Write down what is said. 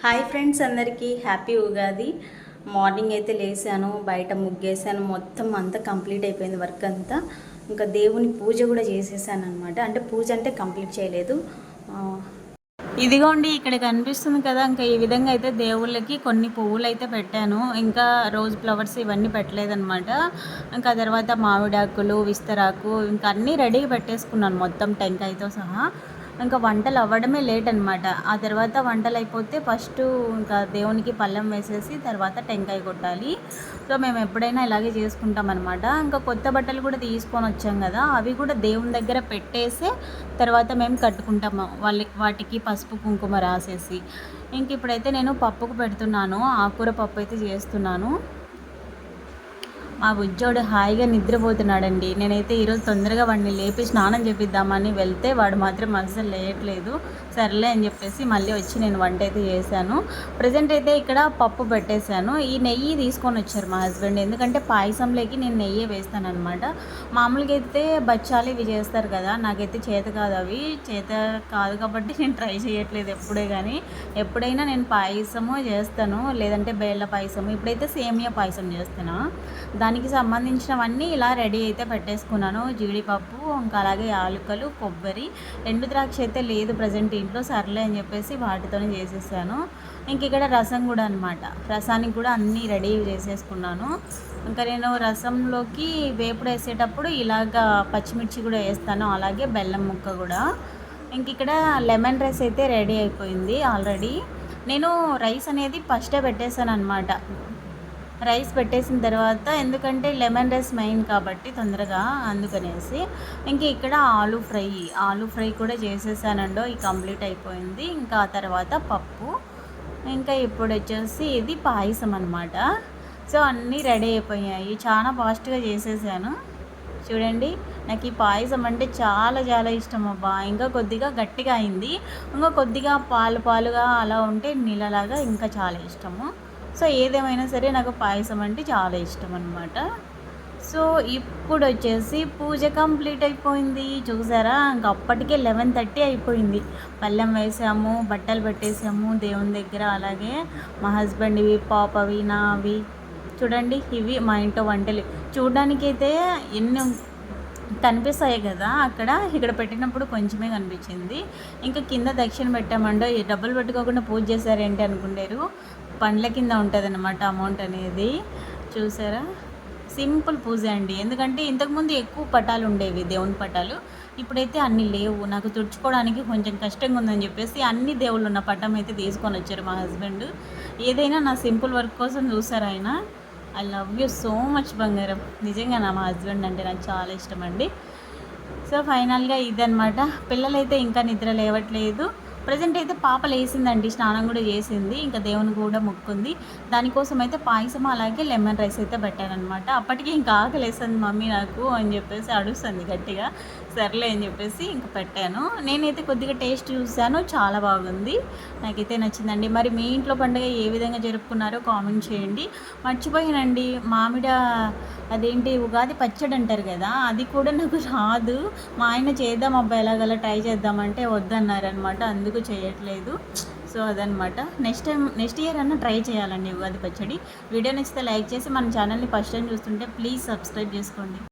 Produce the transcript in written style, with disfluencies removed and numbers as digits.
Hi friends, అందరికీ happy Ugadi. Morning అయితే లేసాను, బయట ముగ్గేసాను, మొత్తం అంతా కంప్లీట్ అయిపోయింది వర్క్ అంతా. ఇంకా దేవుని పూజ కూడా చేసేసాను అనమాట. అంటే పూజ అంటే కంప్లీట్ చేయలేదు. ఇదిగోండి, ఇక్కడ కనిపిస్తుంది కదా, ఇంకా ఈ విధంగా అయితే దేవుళ్ళకి కొన్ని పువ్వులు అయితే పెట్టాను. ఇంకా రోజ్ ఫ్లవర్స్ ఇవన్నీ పెట్టలేదన్నమాట. ఇంకా తర్వాత మామిడాకులు, విస్తరాకు ఇంకా అన్నీ రెడీగా పెట్టేసుకున్నాను మొత్తం టెంకాయతో సహా. ఇంకా వంటలు అవ్వడమే లేట్ అనమాట. ఆ తర్వాత వంటలు అయిపోతే ఫస్ట్ ఇంకా దేవునికి పళ్ళెం వేసేసి తర్వాత టెంకాయ కొట్టాలి. సో మేము ఎప్పుడైనా ఇలాగే చేసుకుంటాం అనమాట. ఇంకా కొత్త బట్టలు కూడా తీసుకొని వచ్చాం కదా, అవి కూడా దేవుని దగ్గర పెట్టేసే తర్వాత మేము కట్టుకుంటాము. వాటికి పసుపు కుంకుమ రాసేసి. ఇంక ఇప్పుడైతే నేను పప్పుకు పెడుతున్నాను, ఆకుకూర పప్పు అయితే చేస్తున్నాను. మా బుజ్జోడు హాయిగా నిద్రపోతున్నాడండి. నేనైతే ఈరోజు తొందరగా వాడిని లేపి స్నానం చేపిద్దామని వెళ్తే వాడు మాత్రం అసలు లేయట్లేదు. సర్లే అని చెప్పేసి మళ్ళీ వచ్చి నేను వంట అయితే చేశాను. ప్రజెంట్ అయితే ఇక్కడ పప్పు పెట్టేశాను. ఈ నెయ్యి తీసుకొని వచ్చారు మా హస్బెండ్, ఎందుకంటే పాయసంలోకి నేను నెయ్యి వేస్తాను అనమాట. మామూలుగా అయితే బచ్చాలు ఇవి చేస్తారు కదా, నాకైతే చేత కాదు, అవి చేత కాదు కాబట్టి నేను ట్రై చేయట్లేదు ఎప్పుడే. కానీ ఎప్పుడైనా నేను పాయసము చేస్తాను, లేదంటే బేళ్ళ పాయసము. ఇప్పుడైతే సేమియా పాయసం చేస్తాను. దానికి సంబంధించినవన్నీ ఇలా రెడీ అయితే పెట్టేసుకున్నాను. జీడిపప్పు, ఇంకా అలాగే యాలకులు, కొబ్బరి, ఎండు ద్రాక్ష అయితే లేదు ప్రజెంట్ ఇంట్లో, సర్లే అని చెప్పేసి వాటితోనే చేసేసాను. ఇంక ఇక్కడ రసం కూడా అనమాట, రసానికి కూడా అన్నీ రెడీ చేసేసుకున్నాను. ఇంకా నేను రసంలోకి వేపుడు వేసేటప్పుడు ఇలాగా పచ్చిమిర్చి కూడా వేస్తాను, అలాగే బెల్లం ముక్క కూడా. ఇంక ఇక్కడ లెమన్ రైస్ అయితే రెడీ అయిపోయింది ఆల్రెడీ. నేను రైస్ అనేది ఫస్టే పెట్టేశాను అనమాట. రైస్ పెట్టేసిన తర్వాత, ఎందుకంటే లెమన్ రైస్ మెయిన్ కాబట్టి తొందరగా, అందుకనేసి. ఇంక ఇక్కడ ఆలూ ఫ్రై కూడా చేసేసానండో, ఈ కంప్లీట్ అయిపోయింది. ఇంకా ఆ తర్వాత పప్పు, ఇంకా ఇప్పుడు వచ్చేసి ఇది పాయసం అనమాట. సో అన్నీ రెడీ అయిపోయాయి, చాలా ఫాస్ట్గా చేసేసాను. చూడండి, నాకు ఈ పాయసం అంటే చాలా చాలా ఇష్టం అబ్బా. ఇంకా కొద్దిగా గట్టిగా అయింది, ఇంకా కొద్దిగా పాలుగా అలా ఉంటే నీళ్ళలాగా ఇంకా చాలా ఇష్టము. సో ఏదేమైనా సరే నాకు పాయసం అంటే చాలా ఇష్టం అనమాట. సో ఇప్పుడు వచ్చేసి పూజ కంప్లీట్ అయిపోయింది, చూసారా. ఇంకా అప్పటికే 11:30 అయిపోయింది. పళ్ళెం వేసాము, బట్టలు పెట్టేసాము దేవుని దగ్గర. అలాగే మా హస్బెండ్వి, పాపవి, నావి. చూడండి, ఇవి మా ఇంట్లో వంటలు. చూడడానికైతే ఎన్ని కనిపిస్తాయి కదా అక్కడ, ఇక్కడ పెట్టినప్పుడు కొంచెమే కనిపించింది. ఇంకా కింద దక్షిణ పెట్టామండో, ఈ డబ్బులు పెట్టుకోకుండా పూజ చేశారేంటి అనుకుంటారు. పండ్ల కింద ఉంటుంది అన్నమాట అమౌంట్ అనేది. చూసారా, సింపుల్ పూజ అండి. ఎందుకంటే ఇంతకుముందు ఎక్కువ పటాలు ఉండేవి, దేవుని పటాలు. ఇప్పుడైతే అన్నీ లేవు. నాకు తుడుచుకోవడానికి కొంచెం కష్టంగా ఉందని చెప్పేసి అన్ని దేవుళ్ళు ఉన్న పటం అయితే తీసుకొని వచ్చారు మా హస్బెండ్. ఏదైనా నా సింపుల్ వర్క్ కోసం చూసారు ఆయన. I love you so much బంగారం. నిజంగా మా హస్బెండ్ అంటే నాకు చాలా ఇష్టం అండి. సో ఫైనల్గా ఇదనమాట. పిల్లలైతే ఇంకా నిద్ర లేవట్లేదు. ప్రజెంట్ అయితే పాప లేసిందండి, స్నానం కూడా చేసింది, ఇంకా దేవుని కూడా మొక్కుంది. దానికోసం అయితే పాయసం అలాగే లెమన్ రైస్ అయితే పెట్టానమాట. అప్పటికి ఇంకా ఆకలేస్తుంది మమ్మీ నాకు అని చెప్పేసి అడుస్తుంది గట్టిగా. సర్లే అని చెప్పేసి ఇంకా పెట్టాను. నేనైతే కొద్దిగా టేస్ట్ చూశాను, చాలా బాగుంది, నాకైతే నచ్చిందండి. మరి మీ ఇంట్లో పండుగ ఏ విధంగా జరుపుకున్నారో కామెంట్ చేయండి. మర్చిపోయానండి, అదేంటి ఉగాది పచ్చడి అంటారు కదా, అది కూడా నాకు రాదు. మా ఆయన చేద్దాం అబ్బాయి ఎలాగలా ట్రై చేద్దామంటే వద్దన్నారనమాట, అందుకు చేయట్లేదు. సో అదనమాట. నెక్స్ట్ ఇయర్ అన్నా ట్రై చేయాలండి ఉగాది పచ్చడి. వీడియో నచ్చితే లైక్ చేసి మన ఛానల్ని ఫస్ట్ టైం చూస్తుంటే ప్లీజ్ సబ్స్క్రైబ్ చేసుకోండి.